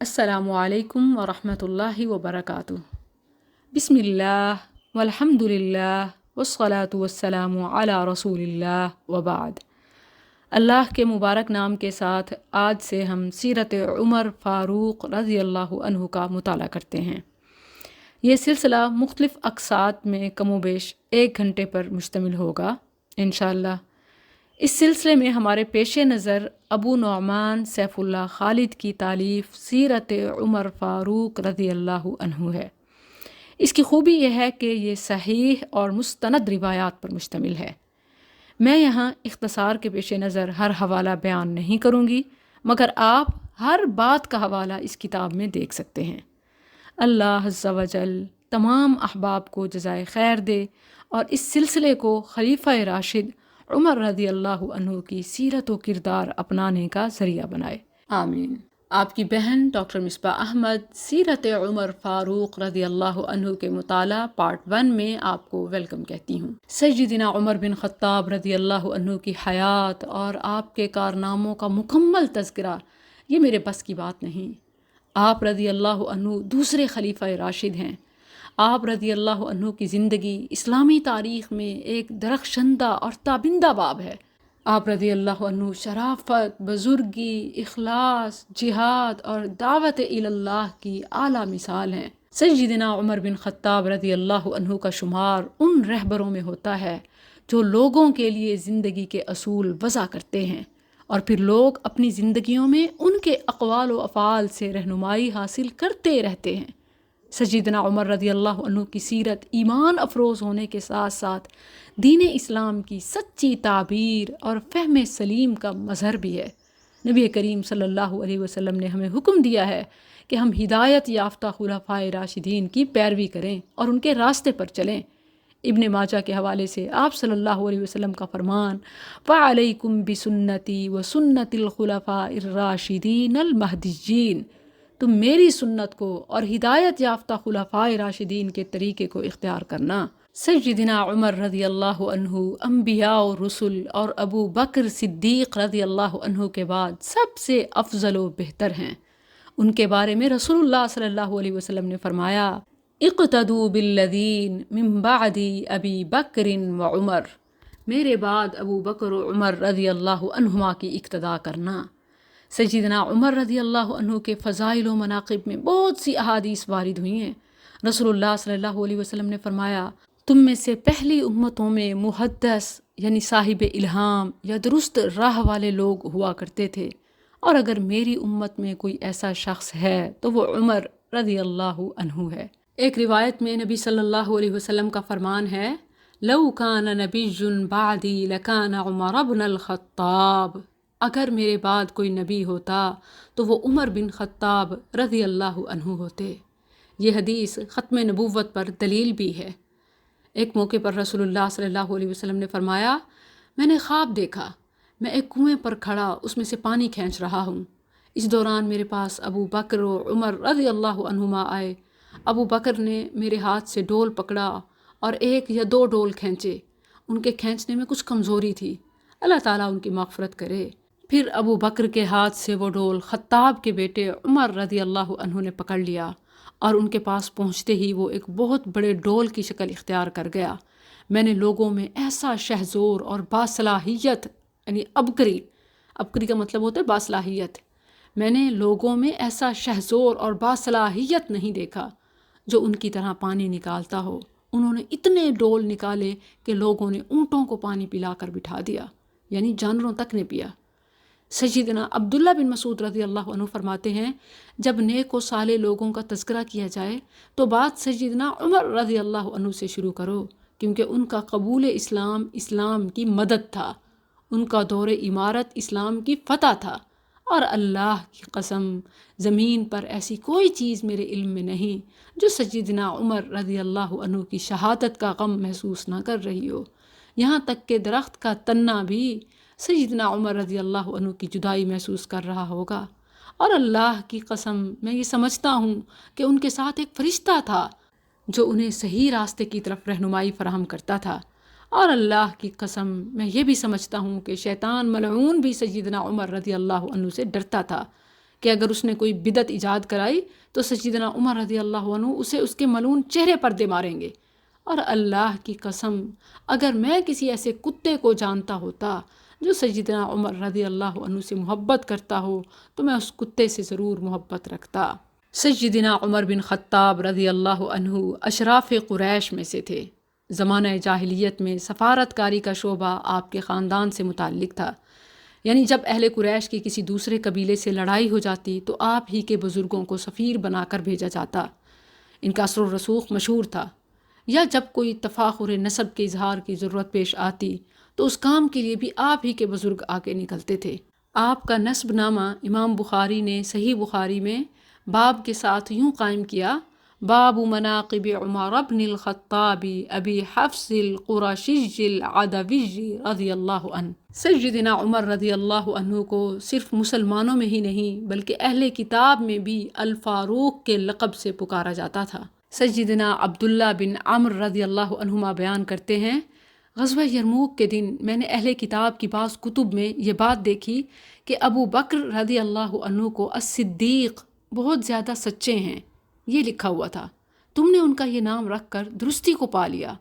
السلام علیکم ورحمۃ اللہ وبرکاتہ۔ بسم اللہ والحمد للہ والصلاة والسلام علی رسول اللہ وبعد۔ اللہ کے مبارک نام کے ساتھ آج سے ہم سیرت عمر فاروق رضی اللہ عنہ کا مطالعہ کرتے ہیں۔ یہ سلسلہ مختلف اقساط میں کم و بیش 1 گھنٹے پر مشتمل ہوگا انشاءاللہ۔ اس سلسلے میں ہمارے پیش نظر ابو نعمان سیف اللہ خالد کی تالیف سیرت عمر فاروق رضی اللہ عنہ ہے۔ اس کی خوبی یہ ہے کہ یہ صحیح اور مستند روایات پر مشتمل ہے۔ میں یہاں اختصار کے پیش نظر ہر حوالہ بیان نہیں کروں گی، مگر آپ ہر بات کا حوالہ اس کتاب میں دیکھ سکتے ہیں۔ اللہ عز و جل تمام احباب کو جزائے خیر دے اور اس سلسلے کو خلیفہ راشد عمر رضی اللہ عنہ کی سیرت و کردار اپنانے کا ذریعہ بنائے، آمین۔ آپ کی بہن ڈاکٹر مصباح احمد سیرت عمر فاروق رضی اللہ عنہ کے مطالعہ پارٹ 1 میں آپ کو ویلکم کہتی ہوں۔ سیدنا عمر بن خطاب رضی اللہ عنہ کی حیات اور آپ کے کارناموں کا مکمل تذکرہ یہ میرے بس کی بات نہیں۔ آپ رضی اللہ عنہ دوسرے خلیفہ راشد ہیں۔ آپ رضی اللہ عنہ کی زندگی اسلامی تاریخ میں ایک درخشندہ اور تابندہ باب ہے۔ آپ رضی اللہ عنہ شرافت، بزرگی، اخلاص، جہاد اور دعوت اللہ کی اعلیٰ مثال ہیں۔ سیدنا عمر بن خطاب رضی اللہ عنہ کا شمار ان رہبروں میں ہوتا ہے جو لوگوں کے لیے زندگی کے اصول وضع کرتے ہیں اور پھر لوگ اپنی زندگیوں میں ان کے اقوال و افعال سے رہنمائی حاصل کرتے رہتے ہیں۔ سیدنا عمر رضی اللہ عنہ کی سیرت ایمان افروز ہونے کے ساتھ ساتھ دین اسلام کی سچی تعبیر اور فہم سلیم کا مظہر بھی ہے۔ نبی کریم صلی اللہ علیہ وسلم نے ہمیں حکم دیا ہے کہ ہم ہدایت یافتہ خلفائے راشدین کی پیروی کریں اور ان کے راستے پر چلیں۔ ابن ماجہ کے حوالے سے آپ صلی اللہ علیہ وسلم کا فرمان فَعَلَيْكُمْ بِسُنَّتِي وَسُنَّتِ الْخُلَفَاءِ الرَّاشِدِينَ الْمَهْدِيِّينَ، تم میری سنت کو اور ہدایت یافتہ خلفائے راشدین کے طریقے کو اختیار کرنا۔ سیدنا عمر رضی اللہ عنہ انبیاء و رسل اور ابو بکر صدیق رضی اللہ عنہ کے بعد سب سے افضل و بہتر ہیں۔ ان کے بارے میں رسول اللہ صلی اللہ علیہ وسلم نے فرمایا اقتدوا بالذین من بعد ابی بکر و عمر، میرے بعد ابو بکر و عمر رضی اللہ عنہما کی اقتداء کرنا۔ سیدنا عمر رضی اللہ عنہ کے فضائل و مناقب میں بہت سی احادیث وارد ہوئی ہیں۔ رسول اللہ صلی اللہ علیہ وسلم نے فرمایا تم میں سے پہلی امتوں میں محدث یعنی صاحب الہام یا درست راہ والے لوگ ہوا کرتے تھے، اور اگر میری امت میں کوئی ایسا شخص ہے تو وہ عمر رضی اللہ عنہ ہے۔ ایک روایت میں نبی صلی اللہ علیہ وسلم کا فرمان ہے لو کان نبی بعدی لکان عمر بن الخطاب، اگر میرے بعد کوئی نبی ہوتا تو وہ عمر بن خطاب رضی اللہ عنہ ہوتے۔ یہ حدیث ختم نبوت پر دلیل بھی ہے۔ ایک موقع پر رسول اللہ صلی اللہ علیہ وسلم نے فرمایا میں نے خواب دیکھا، میں ایک کنویں پر کھڑا اس میں سے پانی کھینچ رہا ہوں۔ اس دوران میرے پاس ابو بکر و عمر رضی اللہ عنہما آئے۔ ابو بکر نے میرے ہاتھ سے ڈول پکڑا اور 1 یا 2 ڈول کھینچے۔ ان کے کھینچنے میں کچھ کمزوری تھی، اللہ تعالیٰ ان کی مغفرت کرے۔ پھر ابو بکر کے ہاتھ سے وہ ڈول خطاب کے بیٹے عمر رضی اللہ عنہ نے پکڑ لیا اور ان کے پاس پہنچتے ہی وہ ایک بہت بڑے ڈول کی شکل اختیار کر گیا۔ میں نے لوگوں میں ایسا شہزور اور باصلاحیت یعنی عبقری کا مطلب ہوتا ہے باصلاحیت، میں نے لوگوں میں ایسا شہزور اور باصلاحیت نہیں دیکھا جو ان کی طرح پانی نکالتا ہو۔ انہوں نے اتنے ڈول نکالے کہ لوگوں نے اونٹوں کو پانی پلا کر بٹھا دیا، یعنی جانوروں تک نے پیا۔ سیدنا عبداللہ بن مسعود رضی اللہ عنہ فرماتے ہیں جب نیک و صالح لوگوں کا تذکرہ کیا جائے تو بات سیدنا عمر رضی اللہ عنہ سے شروع کرو، کیونکہ ان کا قبول اسلام کی مدد تھا، ان کا دور امارت اسلام کی فتح تھا، اور اللہ کی قسم زمین پر ایسی کوئی چیز میرے علم میں نہیں جو سیدنا عمر رضی اللہ عنہ کی شہادت کا غم محسوس نہ کر رہی ہو، یہاں تک کہ درخت کا تنہ بھی سیدنا عمر رضی اللہ عنہ کی جدائی محسوس کر رہا ہوگا۔ اور اللہ کی قسم میں یہ سمجھتا ہوں کہ ان کے ساتھ ایک فرشتہ تھا جو انہیں صحیح راستے کی طرف رہنمائی فراہم کرتا تھا، اور اللہ کی قسم میں یہ بھی سمجھتا ہوں کہ شیطان ملعون بھی سیدنا عمر رضی اللہ عنہ سے ڈرتا تھا، کہ اگر اس نے کوئی بدعت ایجاد کرائی تو سیدنا عمر رضی اللہ عنہ اسے اس کے ملعون چہرے پر دے ماریں گے، اور اللہ کی قسم اگر میں کسی ایسے کتے کو جانتا ہوتا جو سیدنا عمر رضی اللہ عنہ سے محبت کرتا ہو تو میں اس کتے سے ضرور محبت رکھتا۔ سیدنا عمر بن خطاب رضی اللہ عنہ اشراف قریش میں سے تھے۔ زمانہ جاہلیت میں سفارت کاری کا شعبہ آپ کے خاندان سے متعلق تھا، یعنی جب اہل قریش کی کسی دوسرے قبیلے سے لڑائی ہو جاتی تو آپ ہی کے بزرگوں کو سفیر بنا کر بھیجا جاتا۔ ان کا اثر و رسوخ مشہور تھا، یا جب کوئی تفاخر نسب کے اظہار کی ضرورت پیش آتی تو اس کام کے لیے بھی آپ ہی کے بزرگ آگے نکلتے تھے۔ آپ کا نسب نامہ امام بخاری نے صحیح بخاری میں باب کے ساتھ یوں قائم کیا: باب مناقب عمر بن الخطاب ابی حفص القرشی العدوی رضی اللہ عنہ۔ سیدنا عمر رضی اللہ عنہ کو صرف مسلمانوں میں ہی نہیں بلکہ اہل کتاب میں بھی الفاروق کے لقب سے پکارا جاتا تھا۔ سیدنا عبداللہ بن عمرو رضی اللہ عنہما بیان کرتے ہیں، غزوہ یرموک کے دن میں نے اہل کتاب کی بعض کتب میں یہ بات دیکھی کہ ابو بکر رضی اللہ عنہ کو الصدیق، بہت زیادہ سچے ہیں، یہ لکھا ہوا تھا۔ تم نے ان کا یہ نام رکھ کر درستی کو پا لیا۔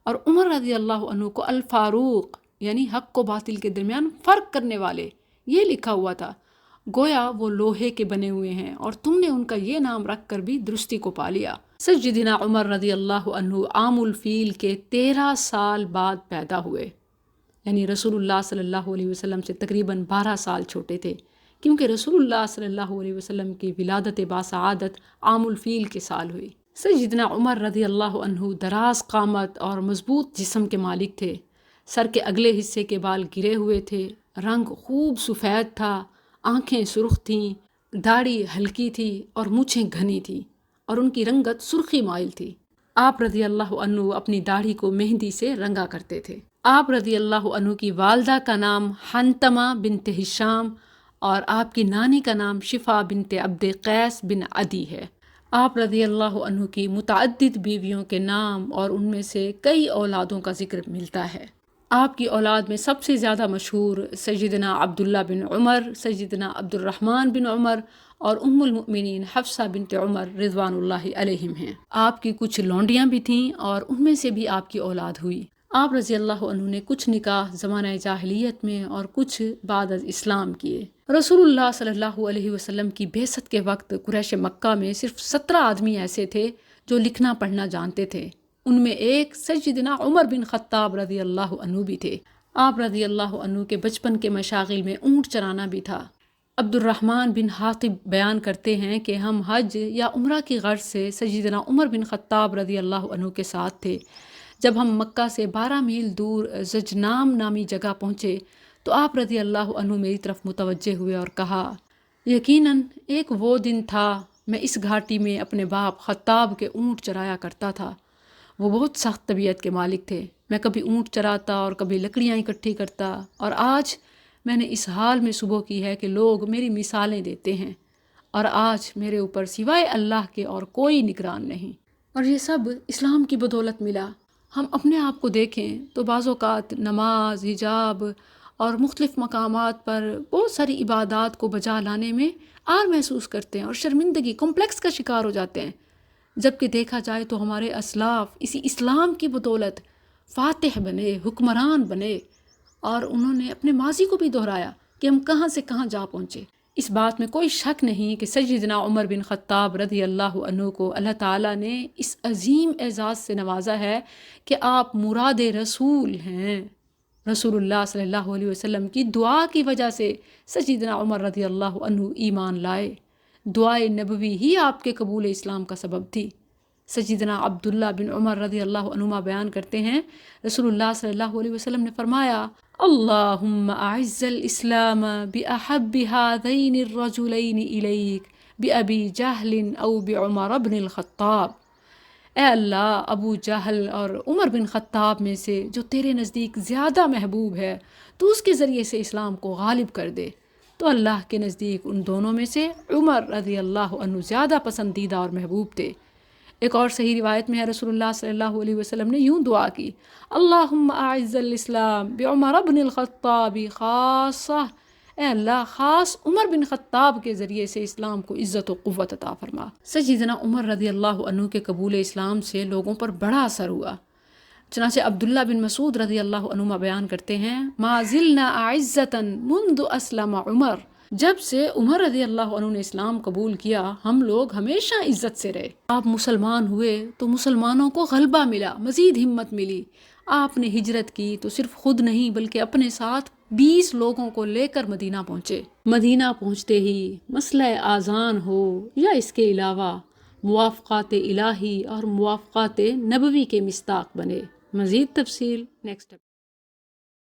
اور عمر رضی اللہ عنہ کو الفاروق، یعنی حق و باطل کے درمیان فرق کرنے والے، یہ لکھا ہوا تھا، گویا وہ لوہے کے بنے ہوئے ہیں، اور تم نے ان کا یہ نام رکھ کر بھی درستی کو پا لیا۔ سیدنا عمر رضی اللہ عنہ عام الفیل کے 13 سال بعد پیدا ہوئے، یعنی رسول اللہ صلی اللہ علیہ وسلم سے تقریباً 12 سال چھوٹے تھے، کیونکہ رسول اللہ صلی اللہ علیہ وسلم کی ولادت باسعادت عام الفیل کے سال ہوئی۔ سیدنا عمر رضی اللہ عنہ دراز قامت اور مضبوط جسم کے مالک تھے۔ سر کے اگلے حصے کے بال گرے ہوئے تھے، رنگ خوب سفید تھا، آنکھیں سرخ تھیں، داڑھی ہلکی تھی اور مونچھیں گھنی تھی، اور ان کی رنگت سرخی مائل تھی۔ آپ رضی اللہ عنہ اپنی داڑھی کو مہندی سے رنگا کرتے تھے۔ آپ رضی اللہ عنہ کی والدہ کا نام حنتمہ بنت ہشام اور آپ کی نانی کا نام شفا بنت عبد قیس بن عدی ہے۔ آپ رضی اللہ عنہ کی متعدد بیویوں کے نام اور ان میں سے کئی اولادوں کا ذکر ملتا ہے۔ آپ کی اولاد میں سب سے زیادہ مشہور سیدنا عبداللہ بن عمر، سیدنا عبد الرحمن بن عمر اور ام المؤمنین حفصہ بنت عمر رضوان اللہ علیہم ہیں۔ آپ کی کچھ لونڈیاں بھی تھیں اور ان میں سے بھی آپ کی اولاد ہوئی۔ آپ رضی اللہ عنہ نے کچھ نکاح زمانہ جاہلیت میں اور کچھ بعد از اسلام کیے۔ رسول اللہ صلی اللہ علیہ وسلم کی بعثت کے وقت قریش مکہ میں صرف 17 آدمی ایسے تھے جو لکھنا پڑھنا جانتے تھے۔ ان میں ایک سیدنا عمر بن خطاب رضی اللہ عنہ بھی تھے۔ آپ رضی اللہ عنہ کے بچپن کے مشاغل میں اونٹ چرانا بھی تھا۔ عبد الرحمن بن حاطب بیان کرتے ہیں کہ ہم حج یا عمرہ کی غرض سے سیدنا عمر بن خطاب رضی اللہ عنہ کے ساتھ تھے۔ جب ہم مکہ سے 12 میل دور زجنام نامی جگہ پہنچے تو آپ رضی اللہ عنہ میری طرف متوجہ ہوئے اور کہا، یقیناً ایک وہ دن تھا میں اس گھاٹی میں اپنے باپ خطاب کے اونٹ چرایا کرتا تھا۔ وہ بہت سخت طبیعت کے مالک تھے۔ میں کبھی اونٹ چراتا اور کبھی لکڑیاں اکٹھی کرتا، اور آج میں نے اس حال میں صبح کی ہے کہ لوگ میری مثالیں دیتے ہیں، اور آج میرے اوپر سوائے اللہ کے اور کوئی نگران نہیں، اور یہ سب اسلام کی بدولت ملا۔ ہم اپنے آپ کو دیکھیں تو بعض اوقات نماز، حجاب اور مختلف مقامات پر بہت ساری عبادات کو بجا لانے میں عار محسوس کرتے ہیں اور شرمندگی، کمپلیکس کا شکار ہو جاتے ہیں، جبکہ دیکھا جائے تو ہمارے اسلاف اسی اسلام کی بدولت فاتح بنے، حکمران بنے، اور انہوں نے اپنے ماضی کو بھی دہرایا کہ ہم کہاں سے کہاں جا پہنچے۔ اس بات میں کوئی شک نہیں کہ سیدنا عمر بن خطاب رضی اللہ عنہ کو اللہ تعالیٰ نے اس عظیم اعزاز سے نوازا ہے کہ آپ مراد رسول ہیں۔ رسول اللہ صلی اللہ علیہ وسلم کی دعا کی وجہ سے سیدنا عمر رضی اللہ عنہ ایمان لائے۔ دعائے نبوی ہی آپ کے قبول اسلام کا سبب تھی۔ سیدنا عبداللہ بن عمر رضی اللہ عنہما بیان کرتے ہیں، رسول اللہ صلی اللہ علیہ وسلم نے فرمایا، اللہم اعز الاسلام باحب هذین الرجلین الیک بابی جہل او بعمر بن الخطاب۔ اے اللہ، ابو جہل اور عمر بن خطاب میں سے جو تیرے نزدیک زیادہ محبوب ہے تو اس کے ذریعے سے اسلام کو غالب کر دے۔ تو اللہ کے نزدیک ان دونوں میں سے عمر رضی اللہ عنہ زیادہ پسندیدہ اور محبوب تھے۔ ایک اور صحیح روایت میں ہے، رسول اللہ صلی اللہ علیہ وسلم نے یوں دعا کی، اللہم اعز الاسلام بعمر بن الخطاب خاصہ۔ اے اللہ خاص عمر بن خطاب کے ذریعے سے اسلام کو عزت و قوت عطا فرما۔ سیدنا عمر رضی اللہ عنہ کے قبول اسلام سے لوگوں پر بڑا اثر ہوا۔ چنانچہ عبداللہ بن مسعود رضی اللہ عنہ بیان کرتے ہیں ما زلنا اعزتا منذ اسلم عمر، جب سے عمر رضی اللہ عنہ نے اسلام قبول کیا ہم لوگ ہمیشہ عزت سے رہے۔ آپ مسلمان ہوئے تو مسلمانوں کو غلبہ ملا، مزید ہمت ملی۔ آپ نے ہجرت کی تو صرف خود نہیں بلکہ اپنے ساتھ 20 لوگوں کو لے کر مدینہ پہنچے۔ مدینہ پہنچتے ہی مسئلہ آذان ہو یا اس کے علاوہ موافقات الہی اور موافقات نبوی کے مصداق بنے۔ مزید تفصیل نیکسٹ